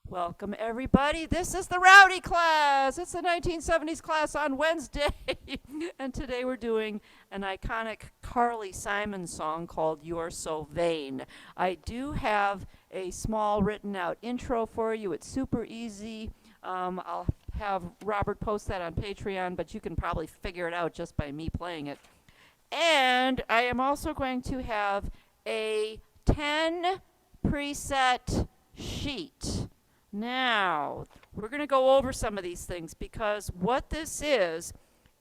Welcome, everybody. This is the Rowdy class. It's the 1970s class on Wednesday. And today we're doing an iconic Carly Simon song called You're So Vain. I do have a small written out intro for you. It's super easy. I'll have Robert post that on Patreon, but you can probably figure it out just by me playing it. And I am also going to have a 10 preset sheet. Now, we're going to go over some of these things because what this is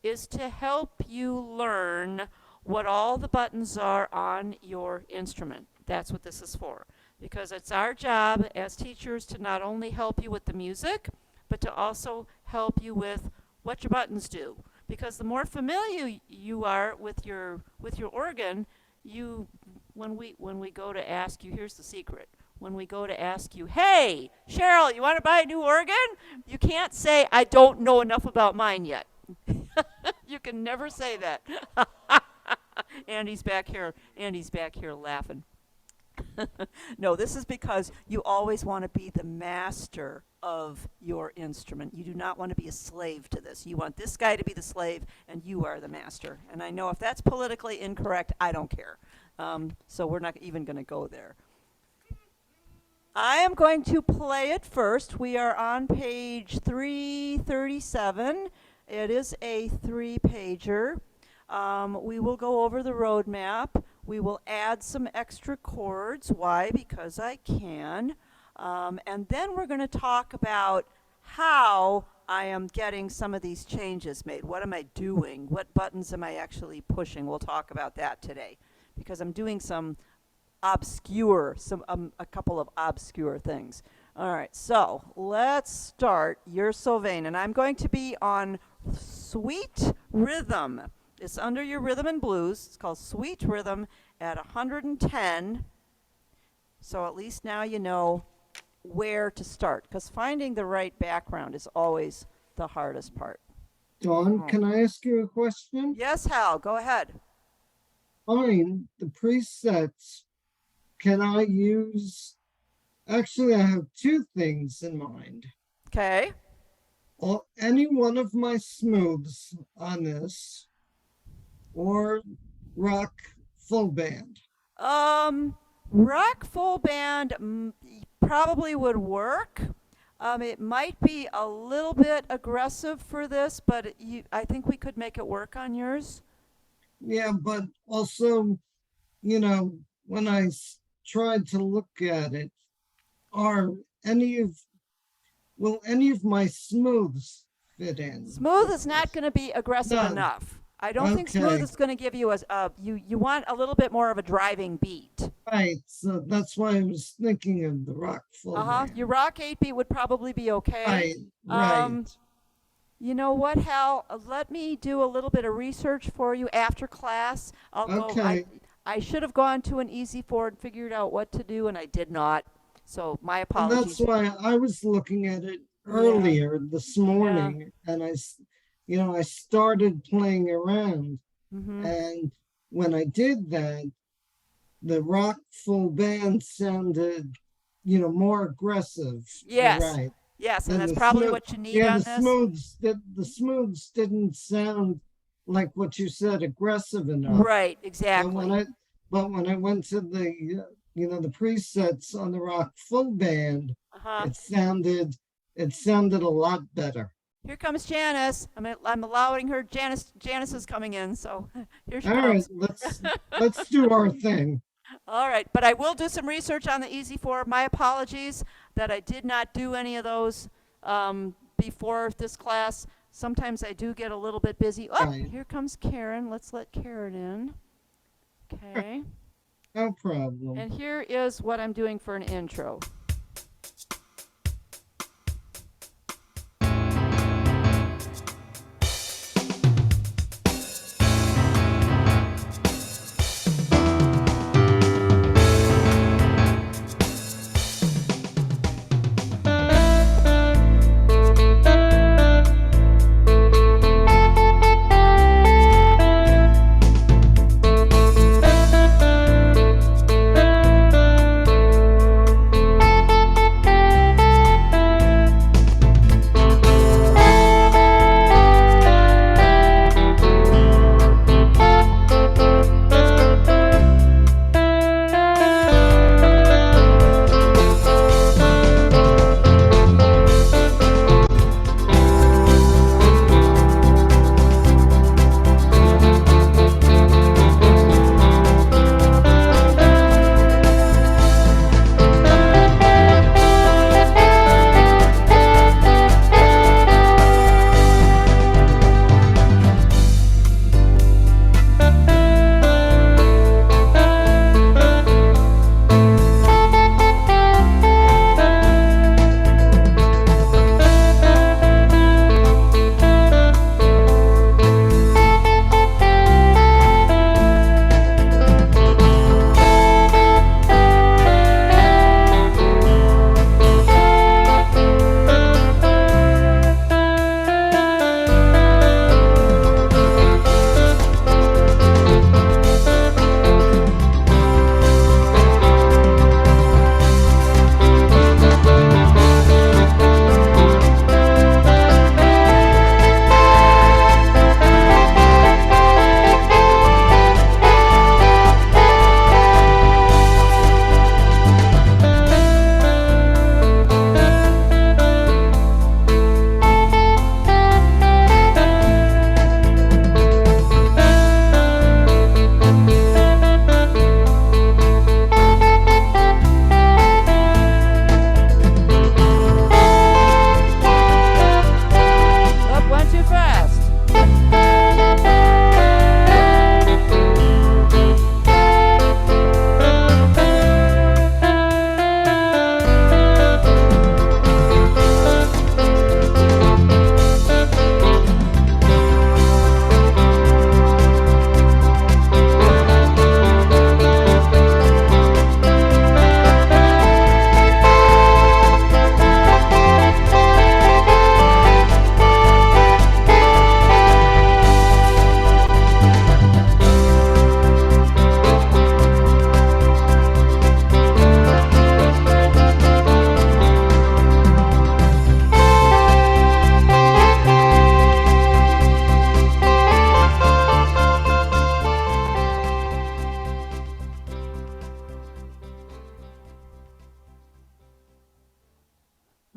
to help you learn what all the buttons are on your instrument. That's what this is for. Because it's our job as teachers to not only help you with the music, but to also help you with what your buttons do. Because the more familiar you are with your organ, when we go to ask you, here's the secret. When we go to ask you, hey, Cheryl, you want to buy a new organ? You can't say, I don't know enough about mine yet. You can never say that. Andy's back here laughing. No, this is because you always want to be the master of your instrument. You do not want to be a slave to this. You want this guy to be the slave, and you are the master. And I know if that's politically incorrect, I don't care. So we're not even going to go there. I am going to play it first. We are on page 337. It is a 3-pager. We will go over the roadmap. We will add some extra chords. Why? Because I can. And then we're going to talk about how I am getting some of these changes made. What am I doing? What buttons am I actually pushing? We'll talk about that today because I'm doing a couple of obscure things. All right, so let's start You're So Vain. And I'm going to be on Sweet Rhythm. It's under your rhythm and blues. It's called Sweet Rhythm at 110. So at least now you know where to start, because finding the right background is always the hardest part. Dawn, can I ask you a question? Yes, Hal, go ahead. Fine, the presets, can I use, actually I have two things in mind. Okay. Any one of my smooths on this, or rock full band. Rock full band probably would work. It might be a little bit aggressive for this, but I think we could make it work on yours. Yeah, but also, when I tried to look at it, will any of my smooths fit in? Smooth is not going to be aggressive enough. I don't think smooth is going to give you you want a little bit more of a driving beat. Right, so that's why I was thinking of the rock full band. Your rock 8-beat would probably be okay. Right. You know what, Hal? Let me do a little bit of research for you after class. I should have gone to an Easy 4 and figured out what to do, and I did not. So my apologies. And that's why I was looking at it earlier this morning, and I started playing around. Mm-hmm. And when I did that, the rock full band sounded, more aggressive. Yes. Right. Yes, and that's probably what you need on this. The smooths didn't sound like what you said, aggressive enough. Right, exactly. But when I went to the the presets on the rock full band, it sounded a lot better. Here comes Janice. I'm allowing her. Janice is coming in, so here she comes. All right, let's do our thing. All right, but I will do some research on the Easy 4. My apologies that I did not do any of those before this class. Sometimes I do get a little bit busy. Oh, right. Here comes Karen. Let's let Karen in. Okay. No problem. And here is what I'm doing for an intro.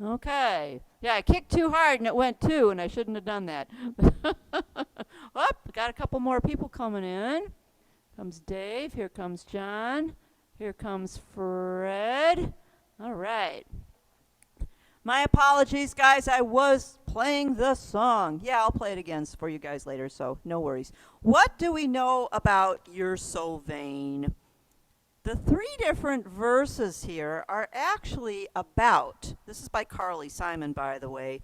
Okay. Yeah, I kicked too hard and it went 2, and I shouldn't have done that. Oh, got a couple more people coming in. Comes Dave. Here comes John. Here comes Fred. All right. My apologies, guys. I was playing the song. Yeah, I'll play it again for you guys later, so no worries. What do we know about You're So Vain? The 3 different verses here are actually about, this is by Carly Simon, by the way,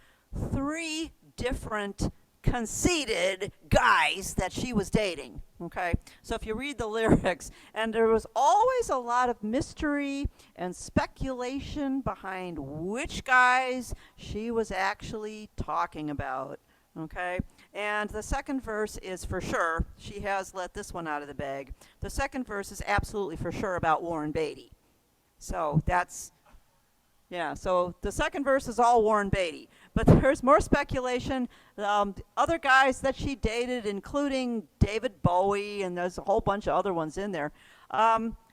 3 different conceited guys that she was dating. Okay? So if you read the lyrics, and there was always a lot of mystery and speculation behind which guys she was actually talking about. Okay? And the second verse is for sure, she has let this one out of the bag. The second verse is absolutely for sure about Warren Beatty. So that's, yeah, so the second verse is all Warren Beatty. But there's more speculation. Other guys that she dated, including David Bowie, and there's a whole bunch of other ones in there.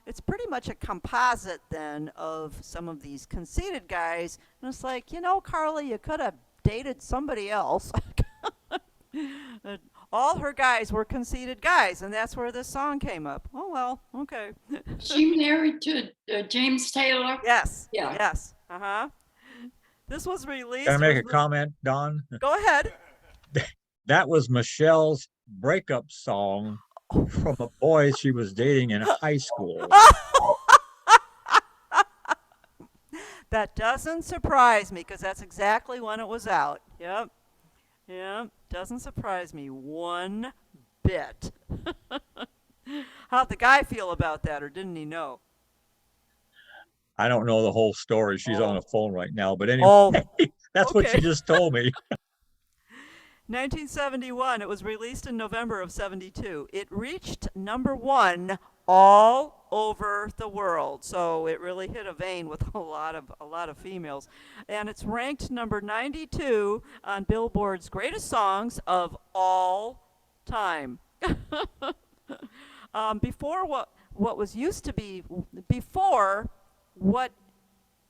It's pretty much a composite then of some of these conceited guys. And it's like, Carly, you could have dated somebody else. All her guys were conceited guys, and that's where this song came up. Oh, well, okay. She married to James Taylor? Yes. Yeah. Yes. Uh-huh. This was released. Can I make a comment, Daun? Go ahead. That was Michelle's breakup song from a boy she was dating in high school. That doesn't surprise me, because that's exactly when it was out. Yep. Yeah, doesn't surprise me one bit. How'd the guy feel about that, or didn't he know? I don't know the whole story. She's on the phone right now, but anyway, Oh, that's what she okay. just told me. 1971, it was released in November of 72. It reached number 1 all over the world. So it really hit a vein with a lot of females. And it's ranked number 92 on Billboard's greatest songs of all time. Before what was used to be before what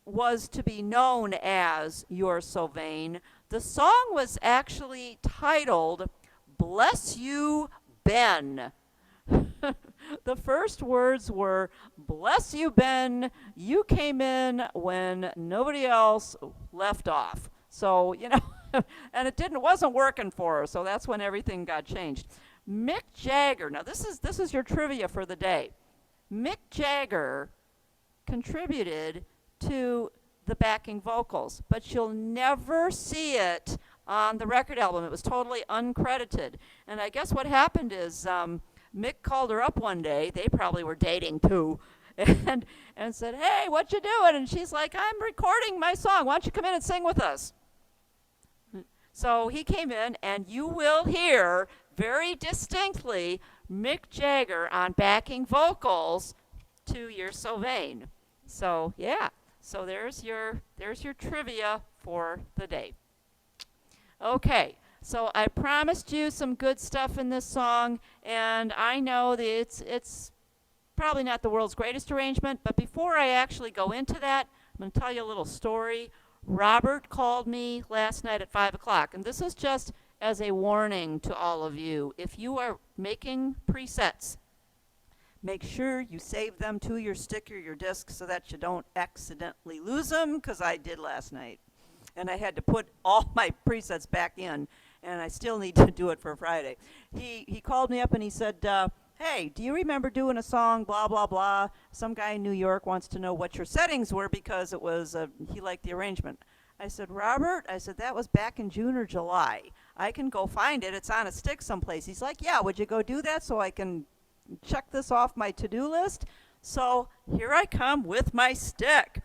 was to be known as You're So Vain, the song was actually titled Bless You, Ben. The first words were, bless you, Ben, you came in when nobody else left off. So, and it wasn't working for her, so that's when everything got changed. Mick Jagger, now this is your trivia for the day. Mick Jagger contributed to the backing vocals, but you'll never see it on the record album. It was totally uncredited. And I guess what happened is Mick called her up one day. They probably were dating too. And said, hey, what you doing? And she's like, I'm recording my song. Why don't you come in and sing with us? So he came in, and you will hear very distinctly Mick Jagger on backing vocals to You're So Vain. So, yeah. So there's your trivia for the day. Okay, so I promised you some good stuff in this song, and I know that it's probably not the world's greatest arrangement, but before I actually go into that, I'm going to tell you a little story. Robert called me last night at 5 o'clock, and this is just as a warning to all of you. If you are making presets, make sure you save them to your stick or your disk so that you don't accidentally lose them, because I did last night. And I had to put all my presets back in, and I still need to do it for Friday. He called me up and he said, hey, do you remember doing a song, blah, blah, blah? Some guy in New York wants to know what your settings were because he liked the arrangement. I said, Robert, that was back in June or July. I can go find it. It's on a stick someplace. He's like, yeah, would you go do that so I can check this off my to-do list? So here I come with my stick,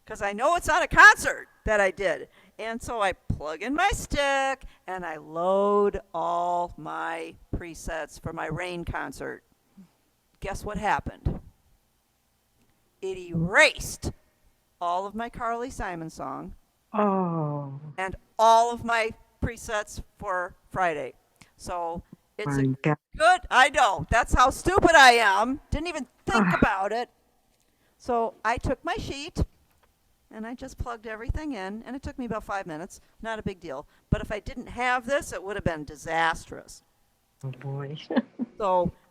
because I know it's on a concert that I did. And so I plug in my stick and I load all my presets for my Rain concert. Guess what happened? It erased all of my Carly Simon song and all of my presets for Friday. So it's good. I know. That's how stupid I am. Didn't even think about it. So I took my sheet And I just plugged everything in, and it took me about 5 minutes. Not a big deal. But if I didn't have this, it would have been disastrous. Oh boy.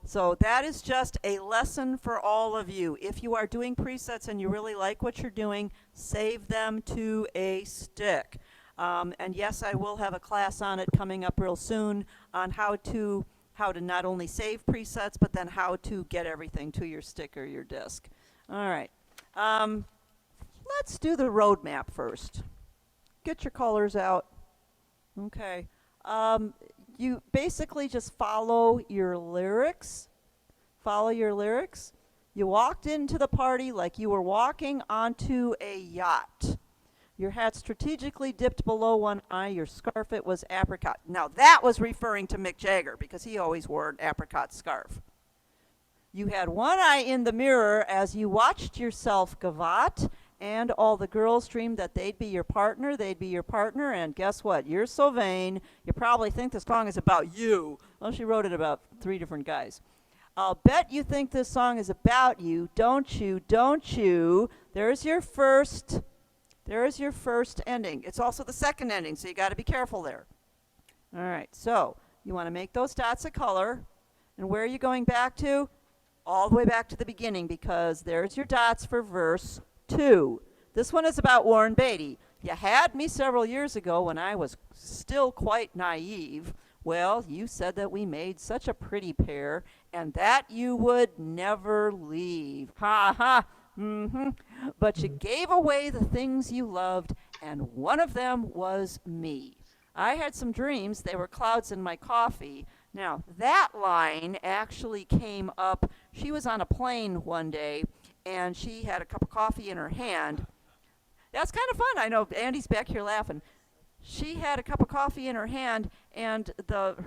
So that is just a lesson for all of you. If you are doing presets and you really like what you're doing, save them to a stick. And yes, I will have a class on it coming up real soon on how to not only save presets, but then how to get everything to your stick or your disk. All right. Let's do the roadmap first. Get your colors out. Okay. You basically just follow your lyrics. Follow your lyrics. You walked into the party like you were walking onto a yacht. Your hat strategically dipped below one eye. Your scarf, it was apricot. Now that was referring to Mick Jagger because he always wore an apricot scarf. You had one eye in the mirror as you watched yourself gavotte, and all the girls dreamed that they'd be your partner, and guess what? You're so vain, you probably think the song is about you. Well, she wrote it about 3 different guys. I'll bet you think this song is about you, don't you, don't you? There's your first ending. It's also the second ending, so you got to be careful there. All right, so you want to make those dots a color, and where are you going back to? All the way back to the beginning, because there's your dots for verse 2. This one is about Warren Beatty. You had me several years ago when I was still quite naive. Well, you said that we made such a pretty pair and that you would never leave. Ha ha. But you gave away the things you loved, and one of them was me. I had some dreams. They were clouds in my coffee. Now, that line actually came up. She was on a plane one day, and she had a cup of coffee in her hand. That's kind of fun. I know Andy's back here laughing. She had a cup of coffee in her hand, and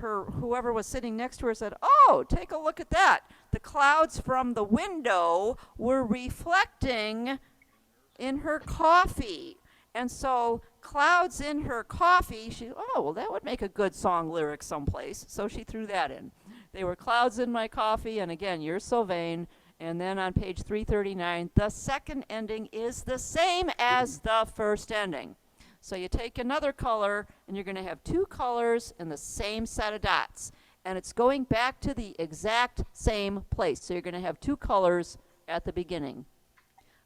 whoever was sitting next to her said, "Oh, take a look at that. The clouds from the window were reflecting in her coffee." And so clouds in her coffee, well, that would make a good song lyric someplace. So she threw that in. They were clouds in my coffee, and again, you're so vain. And then on page 339, the second ending is the same as the first ending. So you take another color, and you're going to have 2 colors in the same set of dots. And it's going back to the exact same place. So you're going to have 2 colors at the beginning.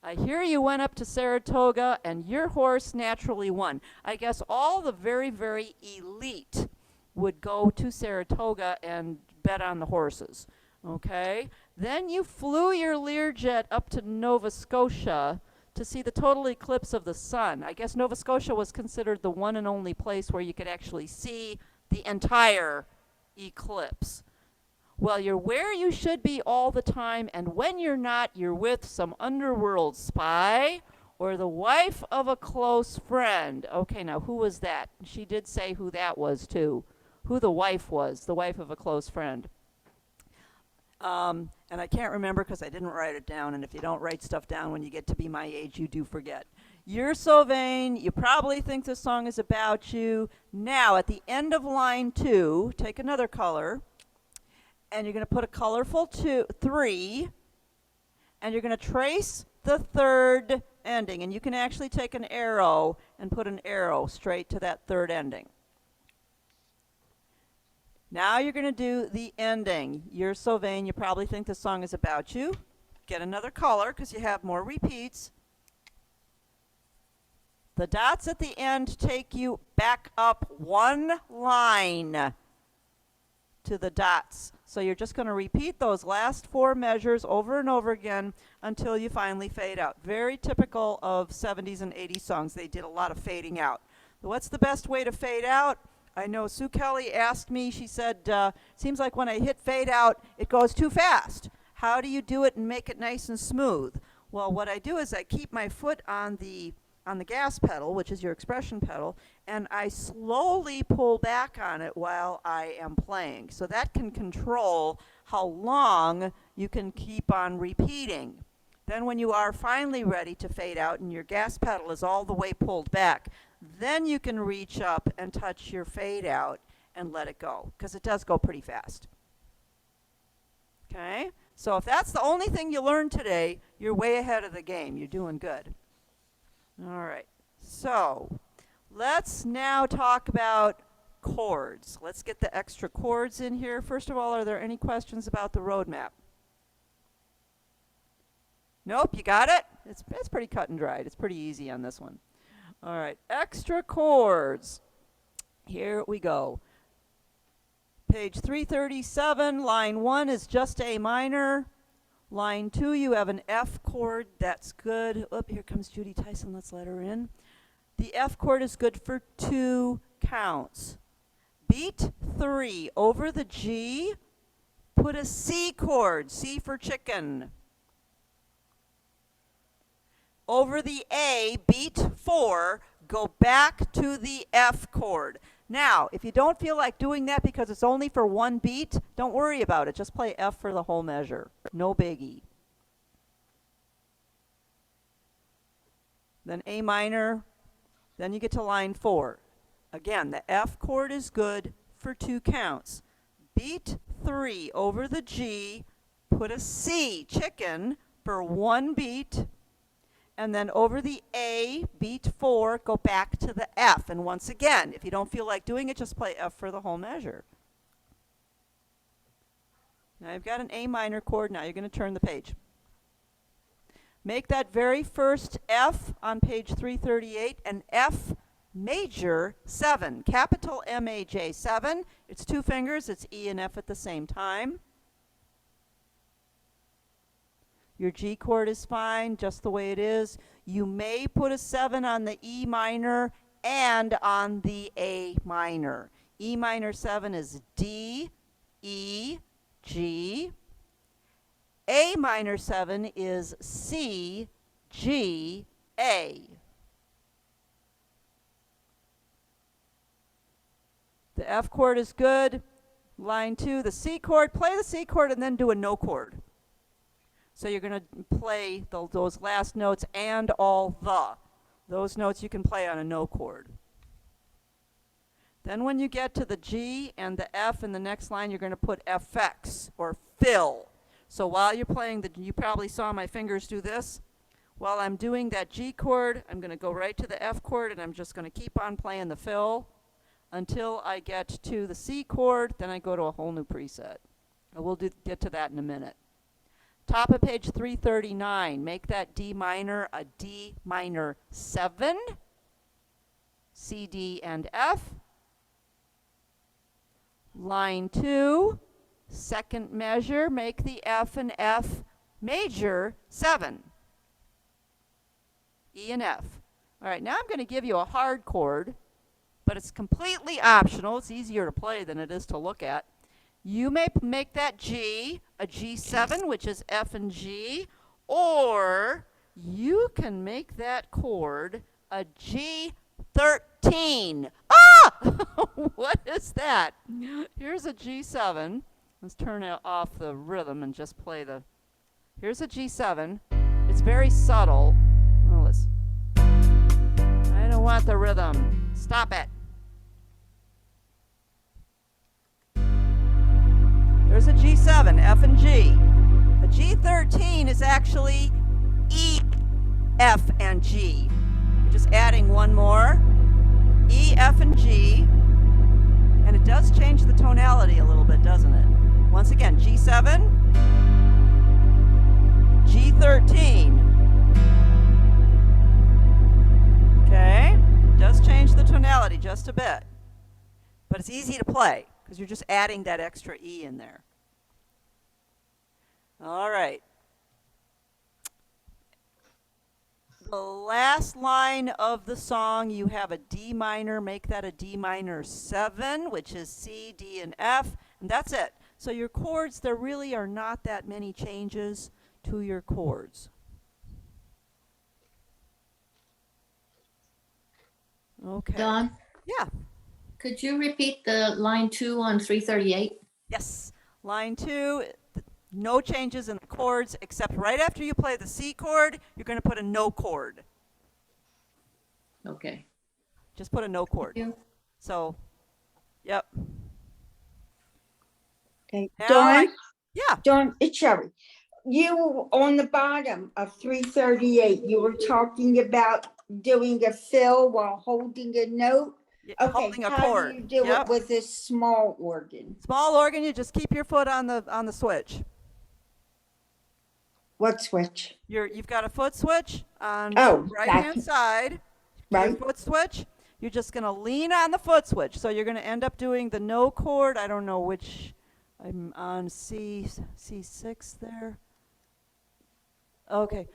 I hear you went up to Saratoga, and your horse naturally won. I guess all the very, very elite would go to Saratoga and bet on the horses. Okay? Then you flew your Learjet up to Nova Scotia to see the total eclipse of the sun. I guess Nova Scotia was considered the one and only place where you could actually see the entire eclipse. Well, you're where you should be all the time, and when you're not, you're with some underworld spy or the wife of a close friend. Okay, now who was that? She did say who that was, too. Who the wife was, the wife of a close friend. And I can't remember because I didn't write it down, and if you don't write stuff down when you get to be my age, you do forget. You're so vain. You probably think this song is about you. Now, at the end of line 2, take another color, and you're going to put a colorful 3, and you're going to trace the third ending. And you can actually take an arrow and put an arrow straight to that third ending. Now you're going to do the ending. You're so vain, you probably think the song is about you. Get another color because you have more repeats. The dots at the end take you back up 1 line to the dots. So you're just going to repeat those last 4 measures over and over again until you finally fade out. Very typical of 70s and 80s songs. They did a lot of fading out. What's the best way to fade out? I know Sue Kelly asked me, she said, seems like when I hit fade out, it goes too fast. How do you do it and make it nice and smooth? Well, what I do is I keep my foot on the gas pedal, which is your expression pedal, and I slowly pull back on it while I am playing. So that can control how long you can keep on repeating. Then when you are finally ready to fade out and your gas pedal is all the way pulled back, then you can reach up and touch your fade out and let it go, because it does go pretty fast. Okay? So if that's the only thing you learned today, you're way ahead of the game. You're doing good. All right. So let's now talk about chords. Let's get the extra chords in here. First of all, are there any questions about the roadmap? Nope, you got it? It's pretty cut and dried. It's pretty easy on this one. All right, extra chords. Here we go. Page 337, line 1 is just A minor. Line 2, you have an F chord. That's good. Oh, here comes Judy Tyson. Let's let her in. The F chord is good for 2 counts. Beat 3 over the G. Put a C chord, C for chicken. Over the A, beat 4, go back to the F chord. Now, if you don't feel like doing that because it's only for 1 beat, don't worry about it. Just play F for the whole measure. No biggie. Then A minor. Then you get to line 4. Again, the F chord is good for 2 counts. Beat 3 over the G. Put a C, chicken, for 1 beat. And then over the A, beat 4, go back to the F. And once again, if you don't feel like doing it, just play F for the whole measure. Now you've got an A minor chord. Now you're going to turn the page. Make that very first F on page 338 an F major 7, capital M-A-J 7. It's 2 fingers. It's E and F at the same time. Your G chord is fine, just the way it is. You may put a 7 on the E minor and on the A minor. E minor 7 is D, E, G. A minor 7 is C, G, A. The F chord is good. Line 2, the C chord. Play the C chord and then do a no chord. So you're going to play those last notes and all the. Those notes you can play on a no chord. Then when you get to the G and the F in the next line, you're going to put FX or fill. So while you're playing, you probably saw my fingers do this. While I'm doing that G chord, I'm going to go right to the F chord and I'm just going to keep on playing the fill until I get to the C chord. Then I go to a whole new preset. And we'll get to that in a minute. Top of page 339, make that D minor a D minor 7, C, D, and F. Line 2, second measure, make the F and F major 7, E and F. All right, now I'm going to give you a hard chord, but it's completely optional. It's easier to play than it is to look at. You may make that G a G7, which is F and G, or you can make that chord a G13. Ah! What is that? Here's a G7. Let's turn off the rhythm and just play the... Here's a G7. It's very subtle. Oh, I don't want the rhythm. Stop it. There's a G7, F and G. The G13 is actually E, F, and G. You're just adding one more. E, F, and G. And it does change the tonality a little bit, doesn't it? Once again, G7, G13. Okay? It does change the tonality just a bit. But it's easy to play because you're just adding that extra E in there. All right. The last line of the song, you have a D minor. Make that a D minor 7, which is C, D, and F. And that's it. So your chords, there really are not that many changes to your chords. Okay. Dawn, Yeah. could you repeat the line 2 on 338? Yes. Line 2, no changes in the chords, except right after you play the C chord, you're going to put a no chord. Okay. Just put a no chord. Thank you. So, yep. Okay, Now Dawn, yeah. Dawn, it's Sherry. You, on the bottom of 338, you were talking about doing a fill while holding a note. Yeah, Okay, holding a how do chord. you do Yep. it with this small organ? Small organ, you just keep your foot on the switch. What switch? You've got a foot switch on Oh, the right-hand gotcha. side. Right. Your foot switch. You're just going to lean on the foot switch. So you're going to end up doing the no chord. I don't know which. I'm on C6 there. Okay.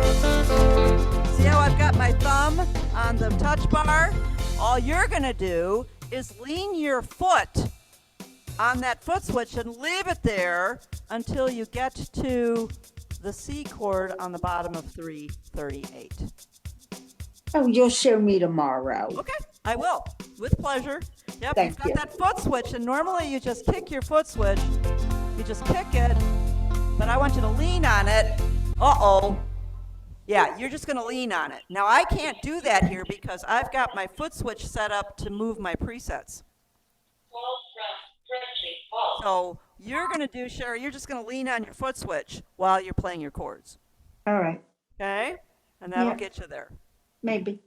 See how I've got my thumb on the touch bar? All you're going to do is lean your foot on that foot switch and leave it there until you get to the C chord on the bottom of 338. Oh, you'll show me tomorrow. Okay, I will, with pleasure. Yep, Thank you've got you. that foot switch, and normally you just kick your foot switch. You just kick it, but I want you to lean on it. Uh-oh. Yeah, you're just going to lean on it. Now, I can't do that here because I've got my foot switch set up to move my presets. So you're going to do, Sherry, you're just going to lean on your foot switch while you're playing your chords. All right, Okay? And that'll Yeah. get you there. maybe.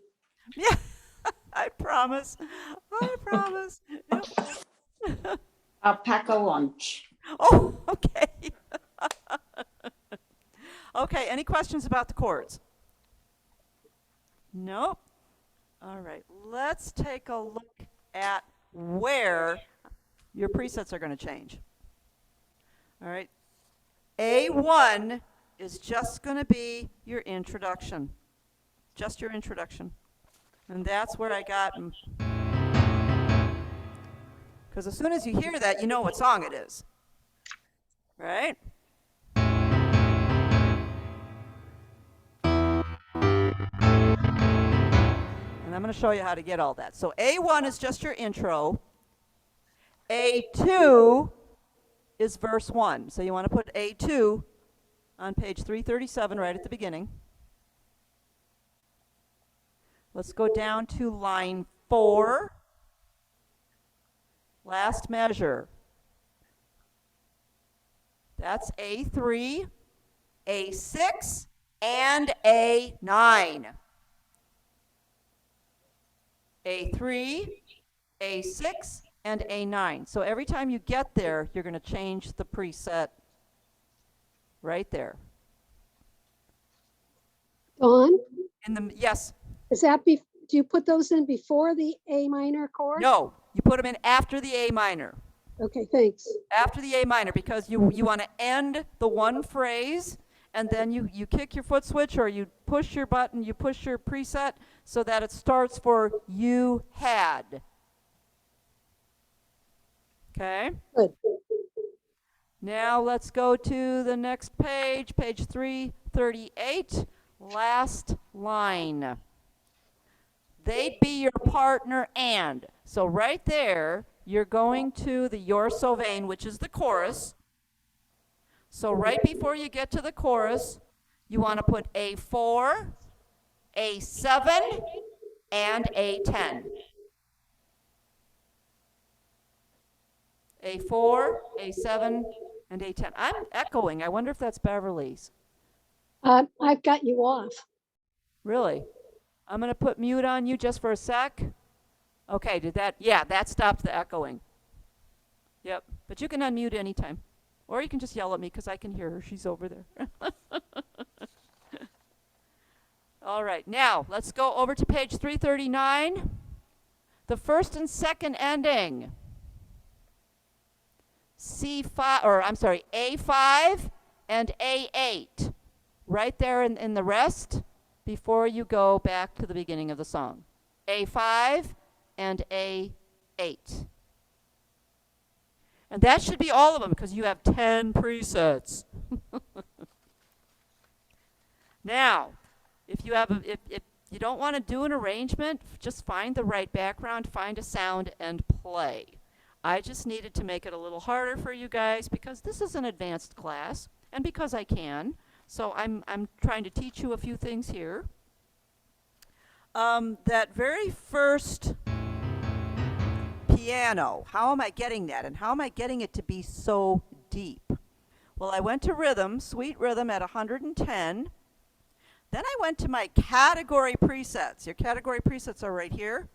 Yeah, I promise. I promise. Yep. I'll pack a lunch. Oh, okay. Okay, any questions about the chords? Nope. All right, let's take a look at where your presets are going to change. All right, A1 is just going to be your introduction, just your introduction. And that's where I got, because as soon as you hear that, you know what song it is, right? And I'm going to show you how to get all that. So A1 is just your intro. A2 is verse 1. So you want to put A2 on page 337 right at the beginning. Let's go down to line 4. Last measure. That's A3, A6, and A9. A3, A6, and A9. So every time you get there, you're going to change the preset right there. Dawn, Yes. is that do you put those in before the A minor chord? No, you put them in after the A minor. Okay, thanks. After the A minor, because you want to end the one phrase, and then you kick your foot switch, or you push your button, you push your preset so that it starts for you had. Okay? Good. Now let's go to the next page, page 338, last line. They'd be your partner and. So right there, you're going to the You're So Vain, which is the chorus. So right before you get to the chorus, you want to put A4, A7, and A10. A4, A7, and A10. I'm echoing. I wonder if that's Beverly's. I've got you off. Really? I'm going to put mute on you just for a sec. Okay, did that? Yeah, that stopped the echoing. Yep, but you can unmute anytime. Or you can just yell at me because I can hear her. She's over there. All right, now let's go over to page 339. The first and second ending. A5 and A8. Right there in the rest before you go back to the beginning of the song. A5 and A8. And that should be all of them because you have 10 presets. Now, if you you don't want to do an arrangement, just find the right background, find a sound, and play. I just needed to make it a little harder for you guys because this is an advanced class, and because I can. So I'm trying to teach you a few things here. That very first piano. How am I getting that? And how am I getting it to be so deep? Well, I went to rhythm, sweet rhythm at 110. Then I went to my category presets. Your category presets are right here.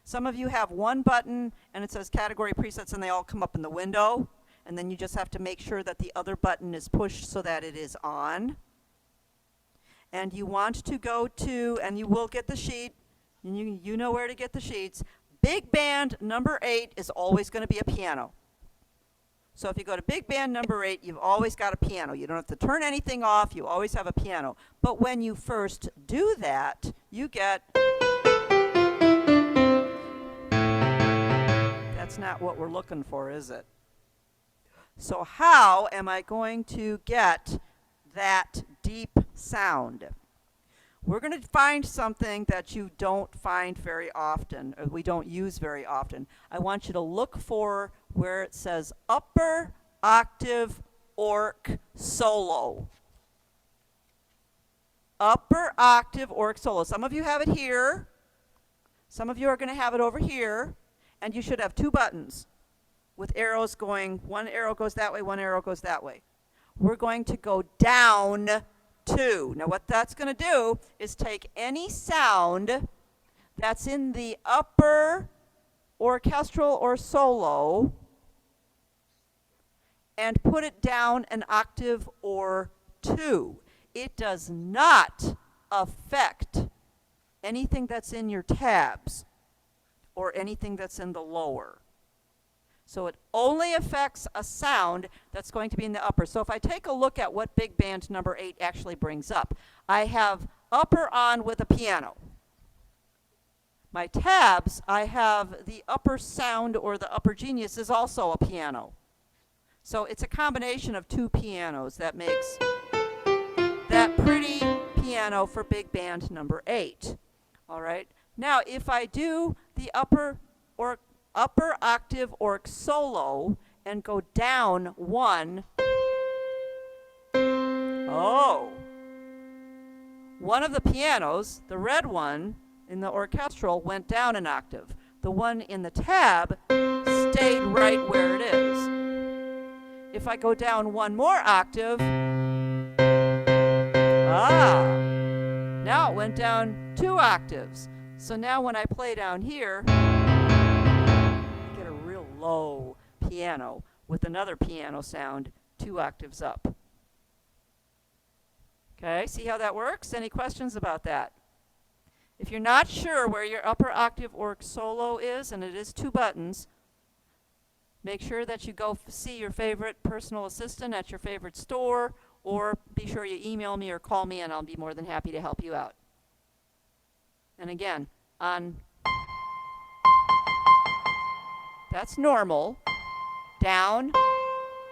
Some of you have one button and it says category presets and they all come up in the window. And then you just have to make sure that the other button is pushed so that it is on. And you want to go to, and you will get the sheet, and you know where to get the sheets. Big band number 8 is always going to be a piano. So if you go to big band number 8, you've always got a piano. You don't have to turn anything off. You always have a piano. But when you first do that, you get... That's not what we're looking for, is it? So how am I going to get that deep sound? We're going to find something that you don't find very often, or we don't use very often. I want you to look for where it says upper octave orc solo. Upper octave orc solo. Some of you have it here. Some of you are going to have it over here. And you should have 2 buttons with arrows going, one arrow goes that way, one arrow goes that way. We're going to go down 2. Now what that's going to do is take any sound that's in the upper orchestral or solo and put it down an octave or 2. It does not affect anything that's in your tabs or anything that's in the lower. So it only affects a sound that's going to be in the upper. So if I take a look at what big band number 8 actually brings up, I have upper on with a piano. My tabs, I have the upper sound or the upper genius is also a piano. So it's a combination of 2 pianos that makes that pretty piano for big band number 8. All right. Now if I do the upper octave orc solo and go down 1. Oh. One of the pianos, the red one in the orchestral, went down an octave. The one in the tab stayed right where it is. If I go down 1 more octave, now it went down 2 octaves. So now when I play down here, low piano with another piano sound 2 octaves up. Okay, see how that works? Any questions about that? If you're not sure where your upper octave orc solo is, and it is 2 buttons, make sure that you go see your favorite personal assistant at your favorite store, or be sure you email me or call me and I'll be more than happy to help you out. And again, that's normal. Down.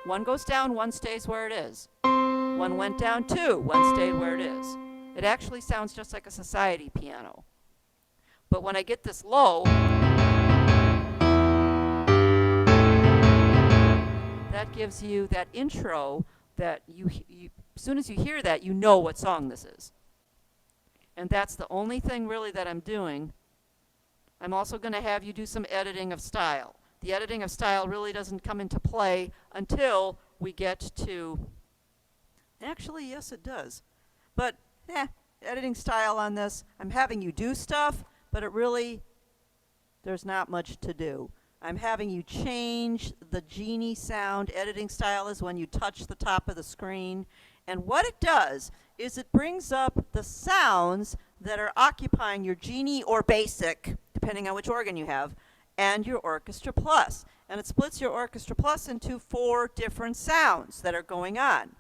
1 goes down, 1 stays where it is. 1 went down 2, 1 stayed where it is. It actually sounds just like a society piano. But when I get this low, that gives you that intro that as soon as you hear that, you know what song this is. And that's the only thing really that I'm doing. I'm also going to have you do some editing of style. The editing of style really doesn't come into play until we get to, actually, yes, it does. But, editing style on this, I'm having you do stuff, but there's not much to do. I'm having you change the genie sound. Editing style is when you touch the top of the screen. And what it does is it brings up the sounds that are occupying your genie or basic, depending on which organ you have, and your Orchestra Plus. And it splits your Orchestra Plus into 4 different sounds that are going on.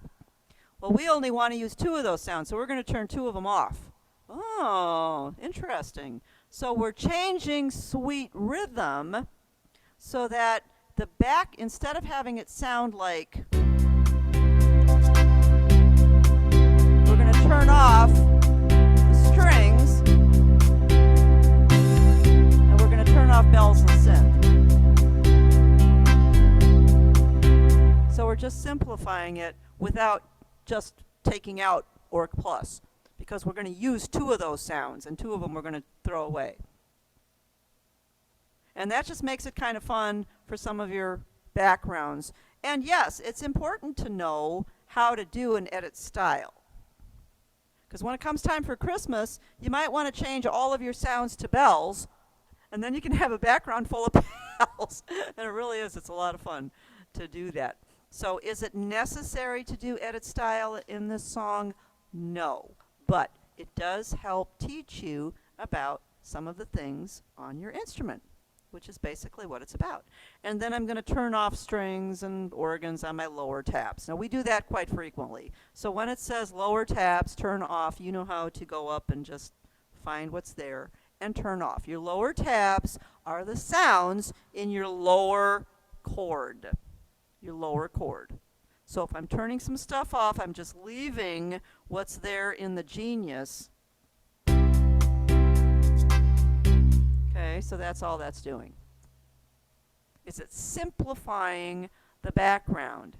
Well, we only want to use 2 of those sounds, so we're going to turn 2 of them off. Oh, interesting. So we're changing sweet rhythm so that the back, instead of having it sound like, we're going to turn off the strings, and we're going to turn off bells and synth. So we're just simplifying it without just taking out Orc Plus, because we're going to use 2 of those sounds, and 2 of them we're going to throw away. And that just makes it kind of fun for some of your backgrounds. And yes, it's important to know how to do an edit style. Because when it comes time for Christmas, you might want to change all of your sounds to bells, and then you can have a background full of bells. And it really is, it's a lot of fun to do that. So is it necessary to do edit style in this song? No, but it does help teach you about some of the things on your instrument, which is basically what it's about. And then I'm going to turn off strings and organs on my lower tabs. Now we do that quite frequently. So when it says lower tabs, turn off, you know how to go up and just find what's there and turn off. Your lower tabs are the sounds in your lower chord. Your lower chord. So if I'm turning some stuff off, I'm just leaving what's there in the Genius. Okay, so that's all that's doing. Is it simplifying the background?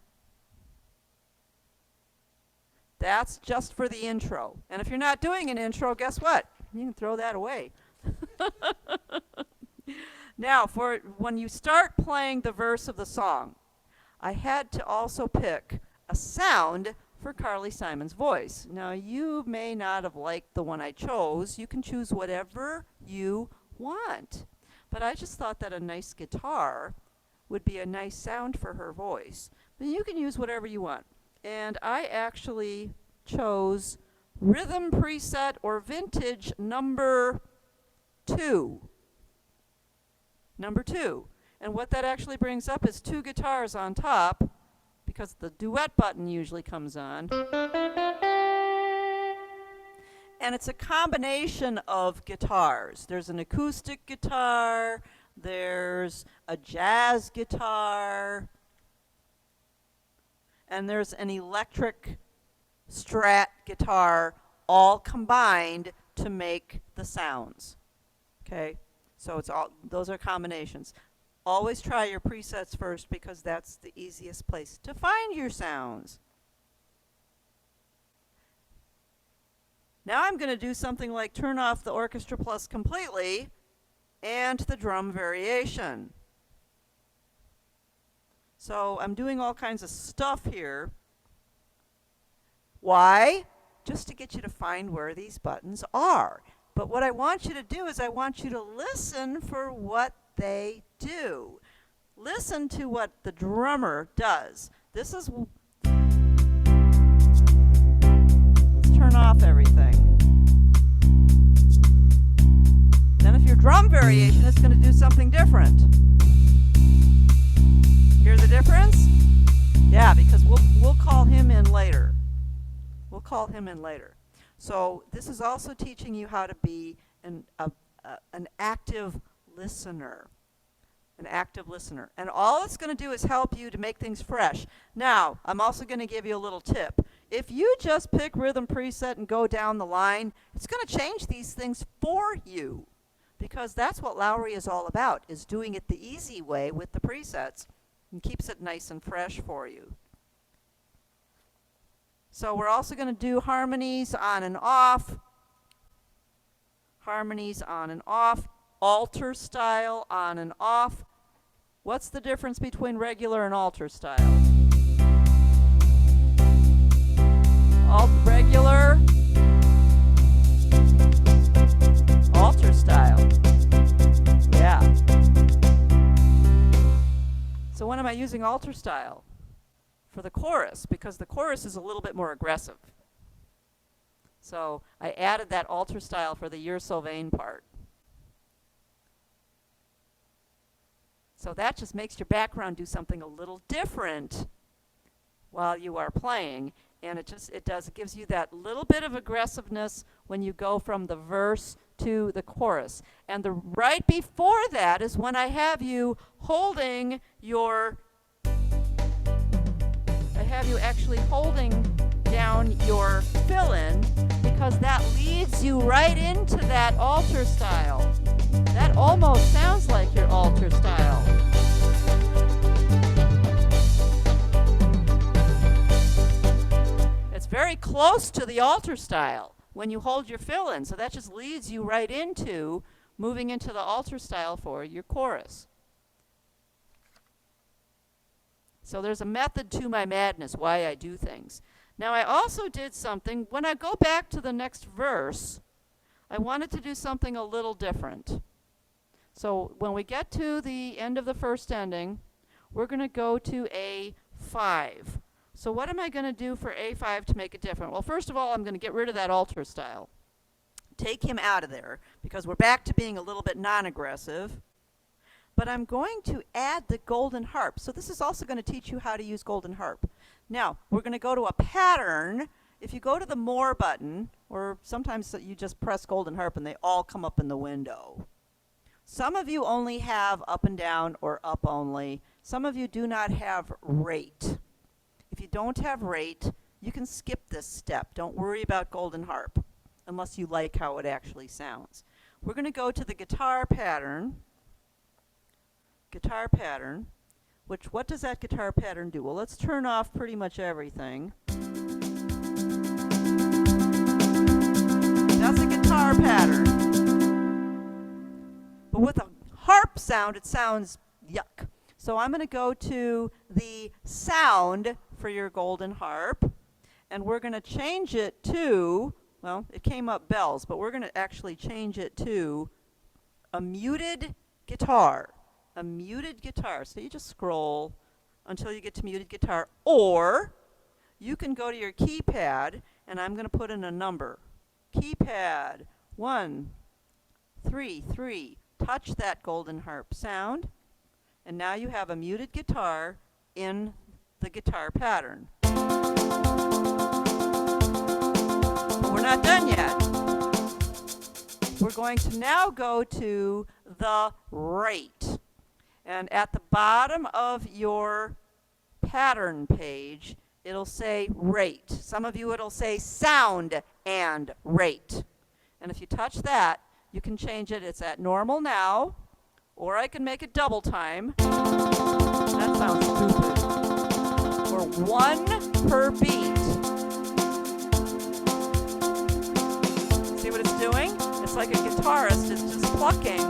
That's just for the intro. And if you're not doing an intro, guess what? You can throw that away. Now, for when you start playing the verse of the song, I had to also pick a sound for Carly Simon's voice. Now, you may not have liked the one I chose. You can choose whatever you want. But I just thought that a nice guitar would be a nice sound for her voice. But you can use whatever you want. And I actually chose Rhythm Preset or Vintage number 2. Number 2. And what that actually brings up is 2 guitars on top, because the duet button usually comes on. And it's a combination of guitars. There's an acoustic guitar, there's a jazz guitar, and there's an electric Strat guitar, all combined to make the sounds. Okay? So it's all, those are combinations. Always try your presets first, because that's the easiest place to find your sounds. Now I'm going to do something like turn off the Orchestra Plus completely and the drum variation. So I'm doing all kinds of stuff here. Why? Just to get you to find where these buttons are. But what I want you to do is I want you to listen for what they do. Listen to what the drummer does. This is... Let's turn off everything. Then if your drum variation is going to do something different. Hear the difference? Yeah, because we'll call him in later. We'll call him in later. So this is also teaching you how to be an active listener. An active listener. And all it's going to do is help you to make things fresh. Now, I'm also going to give you a little tip. If you just pick Rhythm Preset and go down the line, it's going to change these things for you. Because that's what Lowry is all about, is doing it the easy way with the presets, and keeps it nice and fresh for you. So we're also going to do harmonies on and off. Harmonies on and off. Alter style on and off. What's the difference between regular and alter style? Regular, alter style. Yeah. So when am I using alter style? For the chorus, because the chorus is a little bit more aggressive. So I added that alter style for the You're So Vain part. So that just makes your background do something a little different while you are playing, and it gives you that little bit of aggressiveness when you go from the verse to the chorus. And the right before that is when I have you holding your actually holding down your fill-in, because that leads you right into that alter style. That almost sounds like your alter style. It's very close to the alter style when you hold your fill-in, so that just leads you right into moving into the alter style for your chorus. So there's a method to my madness, why I do things. Now I also did something, when I go back to the next verse, I wanted to do something a little different. So when we get to the end of the first ending, we're going to go to A5. So what am I going to do for A5 to make it different? Well, first of all, I'm going to get rid of that alter style. Take him out of there, because we're back to being a little bit non-aggressive. But I'm going to add the golden harp. So this is also going to teach you how to use golden harp. Now, we're going to go to a pattern. If you go to the More button, or sometimes you just press golden harp and they all come up in the window. Some of you only have up and down or up only. Some of you do not have rate. If you don't have rate, you can skip this step. Don't worry about golden harp, unless you like how it actually sounds. We're going to go to the guitar pattern. Guitar pattern, which, what does that guitar pattern do? Well, let's turn off pretty much everything. That's a guitar pattern. But with a harp sound, it sounds yuck. So I'm going to go to the sound for your golden harp, and we're going to change it to, well, it came up bells, but we're going to actually change it to a muted guitar. A muted guitar. So you just scroll until you get to muted guitar, or you can go to your keypad, and I'm going to put in a number. Keypad 1, 3, 3. Touch that golden harp sound, and now you have a muted guitar in the guitar pattern. But we're not done yet. We're going to now go to the rate. And at the bottom of your pattern page, it'll say rate. Some of you, it'll say sound and rate. And if you touch that, you can change it. It's at normal now, or I can make it double time. That sounds stupid. Or 1 per beat. See what it's doing? It's like a guitarist is just plucking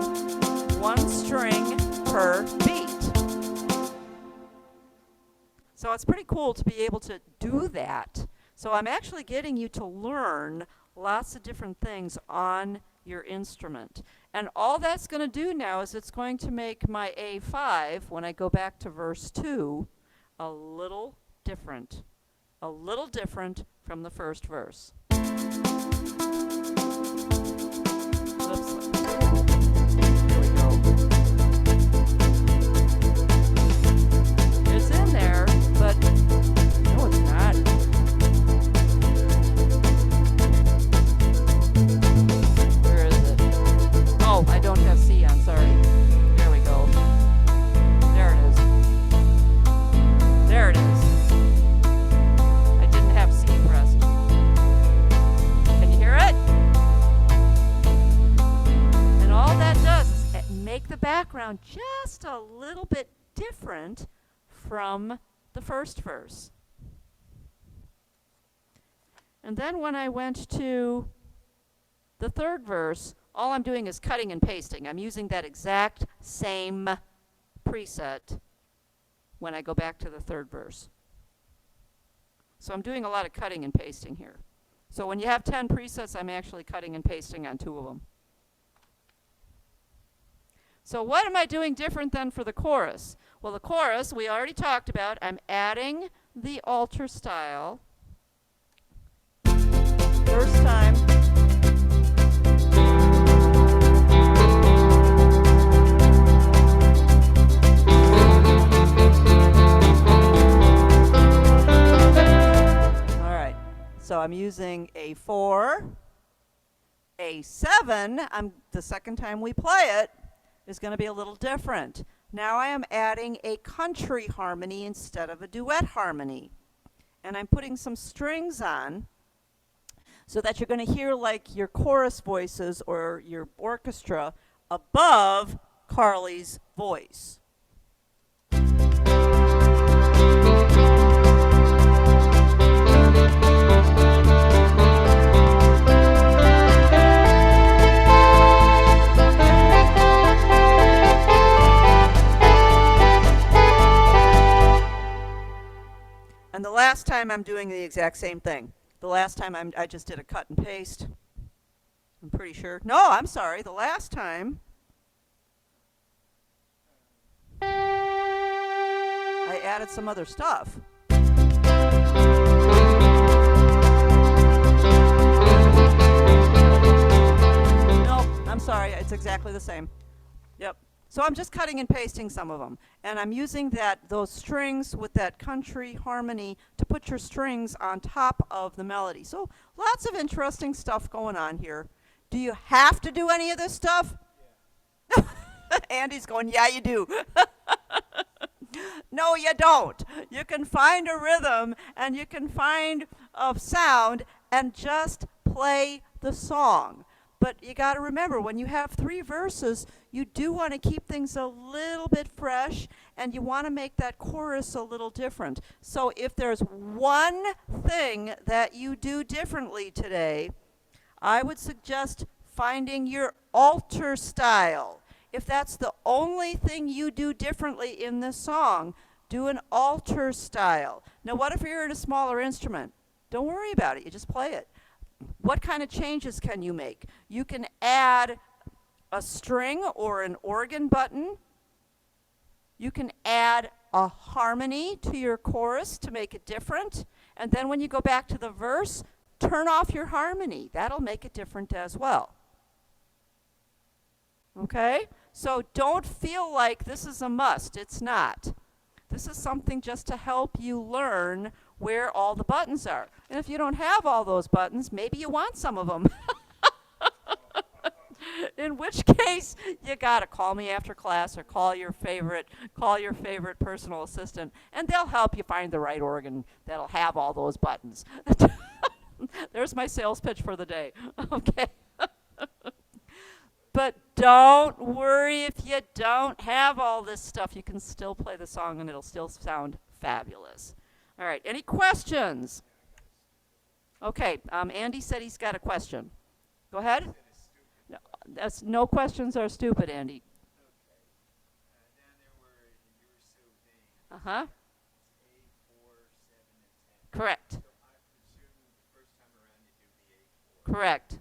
1 string per beat. So it's pretty cool to be able to do that. So I'm actually getting you to learn lots of different things on your instrument. And all that's going to do now is it's going to make my A5, when I go back to verse 2, a little different. A little different from the first verse. Oops. Here we go. It's in there, but no, it's not. Where is it? Oh, I don't have C on, sorry. There we go. There it is. There it is. I didn't have C pressed. Can you hear it? And all that does is make the background just a little bit different from the first verse. And then when I went to the third verse, all I'm doing is cutting and pasting. I'm using that exact same preset when I go back to the third verse. So I'm doing a lot of cutting and pasting here. So when you have 10 presets, I'm actually cutting and pasting on 2 of them. So what am I doing different than for the chorus? Well, the chorus, we already talked about. I'm adding the alter style. First time. All right. So I'm using A4, A7. The second time we play it is going to be a little different. Now I am adding a country harmony instead of a duet harmony. And I'm putting some strings on so that you're going to hear like your chorus voices or your orchestra above Carly's voice. last time I'm doing the exact same thing. The last time I just did a cut and paste. I'm pretty sure. No, I'm sorry. The last time I added some other stuff. No, I'm sorry. It's exactly the same. Yep. So I'm just cutting and pasting some of them. And I'm using those strings with that country harmony to put your strings on top of the melody. So lots of interesting stuff going on here. Do you have to do any of this stuff? Yeah. Andy's going, yeah, you do. No, you don't. You can find a rhythm and you can find a sound and just play the song. But you got to remember, when you have 3 verses, you do want to keep things a little bit fresh, and you want to make that chorus a little different. So if there's one thing that you do differently today, I would suggest finding your alter style. If that's the only thing you do differently in this song, do an alter style. Now, what if you're in a smaller instrument? Don't worry about it. You just play it. What kind of changes can you make? You can add a string or an organ button. You can add a harmony to your chorus to make it different. And then when you go back to the verse, turn off your harmony. That'll make it different as well. Okay? So don't feel like this is a must. It's not. This is something just to help you learn where all the buttons are. And if you don't have all those buttons, maybe you want some of them. In which case, you gotta call me after class or call your favorite personal assistant, and they'll help you find the right organ that'll have all those buttons. There's my sales pitch for the day. Okay. But don't worry if you don't have all this stuff. You can still play the song and it'll still sound fabulous. All right, any questions? Okay, Andy said he's got a question. Go ahead. No questions are stupid, Andy. Uh-huh. Correct. Correct.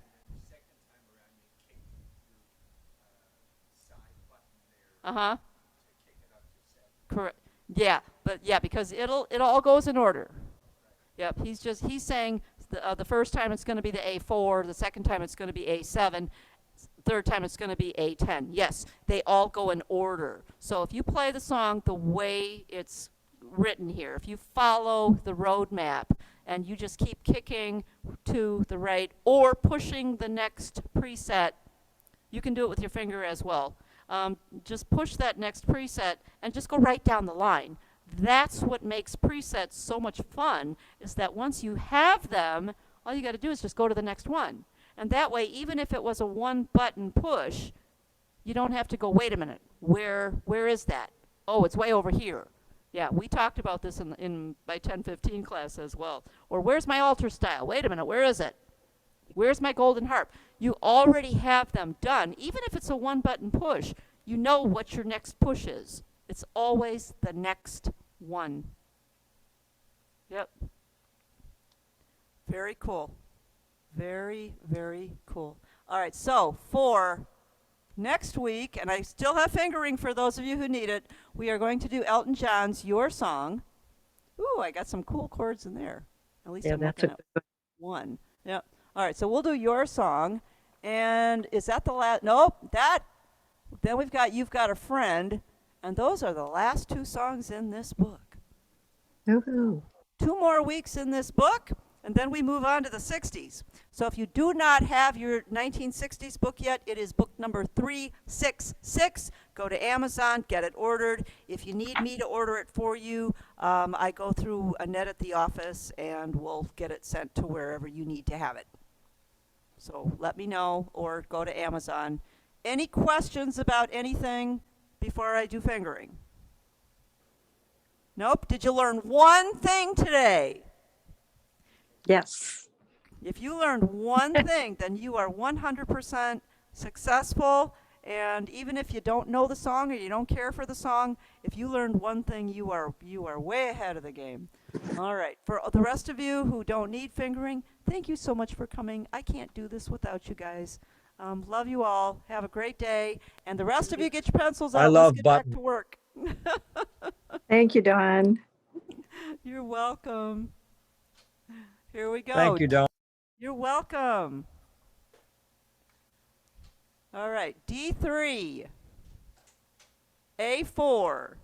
Uh-huh. Correct. Yeah, but yeah, because it all goes in order. Yep, he's saying the first time it's going to be the A4, the second time it's going to be A7, third time it's going to be A10. Yes, they all go in order. So if you play the song the way it's written here, if you follow the roadmap and you just keep kicking to the right or pushing the next preset, you can do it with your finger as well. Just push that next preset and just go right down the line. That's what makes presets so much fun, is that once you have them, all you got to do is just go to the next one. And that way, even if it was a one-button push, you don't have to go, wait a minute, where is that? Oh, it's way over here. Yeah, we talked about this in my 1015 class as well. Or where's my alter style? Wait a minute, where is it? Where's my golden harp? You already have them done. Even if it's a one-button push, you know what your next push is. It's always the next one. Yep. Very cool. Very, very cool. All right, so for next week, and I still have fingering for those of you who need it, we are going to do Elton John's Your Song. Ooh, I got some cool chords in there. At least I'm looking at one. Yep. All right, so we'll do Your Song. And is that the last? Nope, then we've got You've Got a Friend. And those are the last 2 songs in this book. Woohoo. 2 more weeks in this book, and then we move on to the 60s. So if you do not have your 1960s book yet, it is book number 366. Go to Amazon, get it ordered. If you need me to order it for you, I go through Annette at the office, and we'll get it sent to wherever you need to have it. So let me know, or go to Amazon. Any questions about anything before I do fingering? Nope. Did you learn one thing today? Yes. If you learned one thing, then you are 100% successful, And even if you don't know the song or you don't care for the song, if you learned one thing, you are way ahead of the game. All right. For the rest of you who don't need fingering, thank you so much for coming. I can't do this without you guys. Love you all. Have a great day. And the rest of you, get your pencils I out. Let's love get back button. to work. Thank you, Dawn. You're welcome. Here we go. Thank you, Dawn. You're welcome. All right, D3, A4,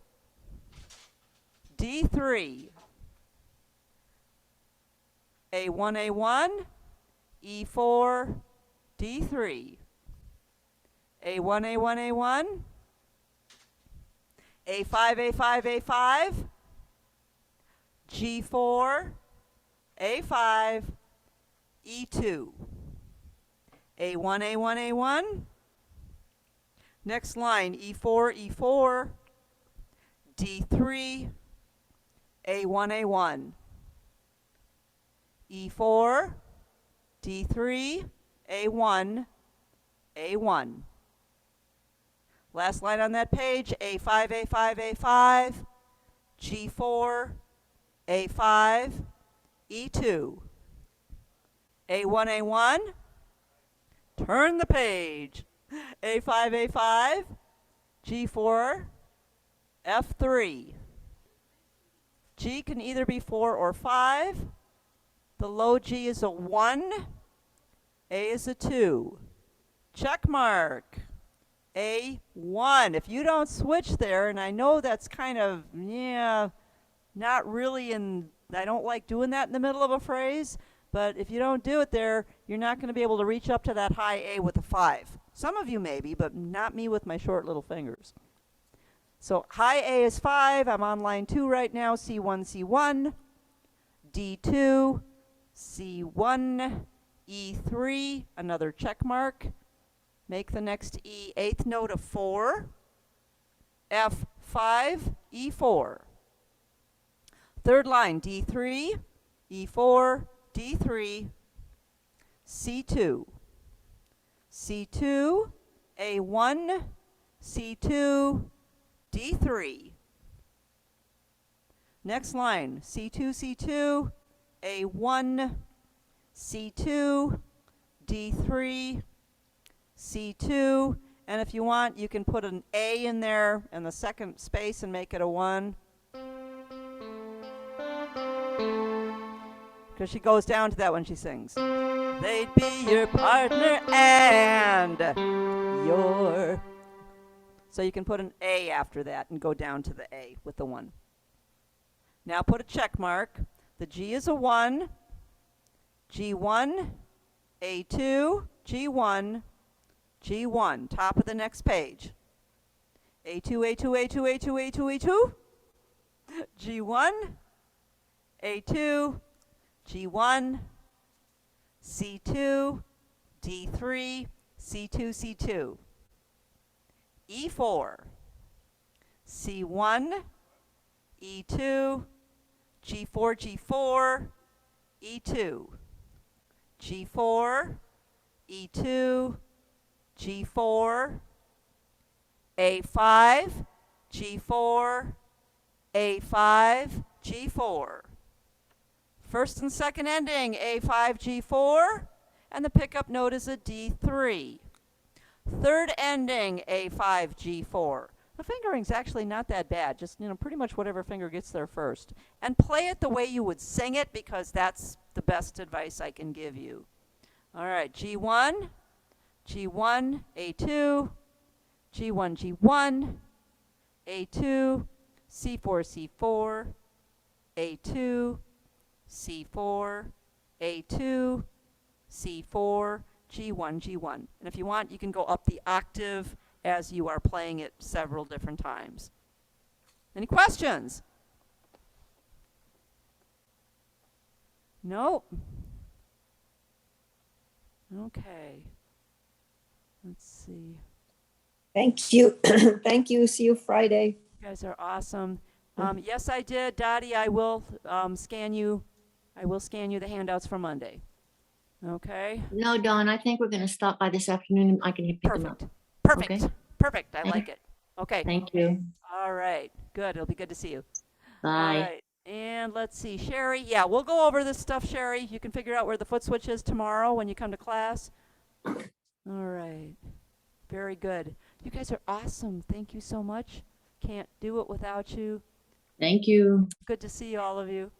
D3, A1, A1, E4, D3, A1, A1, A1, A5, A5, A5, G4, A5, E2, A1, A1, A1, next line, E4, E4, D3, A1, A1, E4, D3, A1, A1. Last line on that page, A5, A5, A5, G4, A5, E2, A1, A1, turn the page, A5, A5, G4, F3. G can either be 4 or 5. The low G is a 1, A is a 2. Check mark, A1. If you don't switch there, and I know that's kind of, not really I don't like doing that in the middle of a phrase, but if you don't do it there, you're not going to be able to reach up to that high A with a 5. Some of you maybe, but not me with my short little fingers. So high A is 5. I'm on line 2 right now, C1, C1, D2, C1, E3, another check mark. Make the next E 8th note a 4, F5, E4. Third line, D3, E4, D3, C2, C2, A1, C2, D3. Next line, C2, C2, A1, C2, D3, C2, and if you want, you can put an A in there in the second space and make it a 1. Because she goes down to that when she sings. They'd be your partner and your. So you can put an A after that and go down to the A with the 1. Now put a check mark. The G is a 1, G1, A2, G1, G1. Top of the next page. A2, A2, A2, A2, A2, A2, G1, A2, G1, C2, D3, C2, C2, E4, C1, E2, G4, G4, E2, G4, E2, G4, A5, G4, A5, G4. First and second ending, A5, G4, and the pickup note is a D3. Third ending, A5, G4. The fingering's actually not that bad, just pretty much whatever finger gets there first. And play it the way you would sing it, because that's the best advice I can give you. All right, G1, G1, A2, G1, G1, A2, C4, C4, A2, C4, A2, C4, G1, G1. And if you want, you can go up the octave as you are playing it several different times. Any questions? Nope. Okay. Let's see. Thank you. Thank you. See you Friday. You guys are awesome. Yes, I did. Dottie, I will scan you. I will scan you the handouts for Monday. Okay? No, Dawn, I think we're going to stop by this afternoon and I can pick them up. Perfect. Perfect. Okay. Perfect. I Thank- like it. Okay. Thank you. All right. Good. It'll be good to see you. All Bye. right. And let's see, Sherry. Yeah, we'll go over this stuff, Sherry. You can figure out where the foot switch is tomorrow when you come to class. All right. Very good. You guys are awesome. Thank you so much. Can't do it without you. Thank you. Good to see all of you.